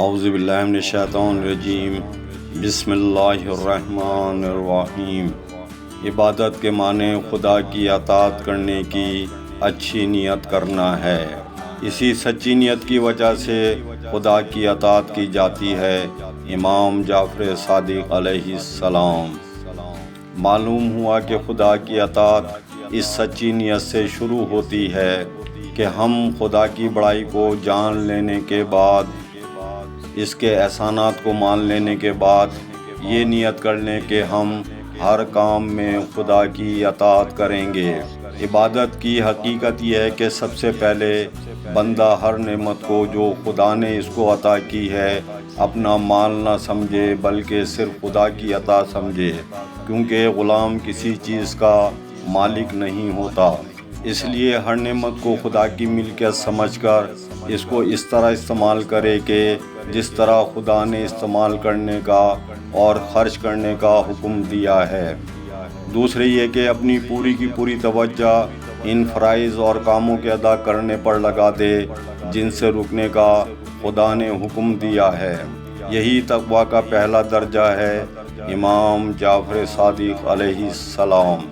اعوذ باللہ من الشیطان الرجیم بسم اللہ الرحمن الرحیم۔ عبادت کے معنی خدا کی اطاعت کرنے کی اچھی نیت کرنا ہے۔ اسی سچی نیت کی وجہ سے خدا کی اطاعت کی جاتی ہے۔ امام جعفر صادق علیہ السلام۔ معلوم ہوا کہ خدا کی اطاعت اس سچی نیت سے شروع ہوتی ہے کہ ہم خدا کی بڑائی کو جان لینے کے بعد، اس کے احسانات کو مان لینے کے بعد یہ نیت کر لیں کہ ہم ہر کام میں خدا کی اطاعت کریں گے۔ عبادت کی حقیقت یہ ہے کہ سب سے پہلے بندہ ہر نعمت کو جو خدا نے اس کو عطا کی ہے اپنا مال نہ سمجھے بلکہ صرف خدا کی عطا سمجھے، کیونکہ غلام کسی چیز کا مالک نہیں ہوتا۔ اس لیے ہر نعمت کو خدا کی ملکیت سمجھ کر اس کو اس طرح استعمال کرے کہ جس طرح خدا نے استعمال کرنے کا اور خرچ کرنے کا حکم دیا ہے۔ دوسرے یہ کہ اپنی پوری کی پوری توجہ ان فرائض اور کاموں کے ادا کرنے پر لگا دے جن سے رکنے کا خدا نے حکم دیا ہے۔ یہی تقویٰ کا پہلا درجہ ہے۔ امام جعفر صادق علیہ السلام۔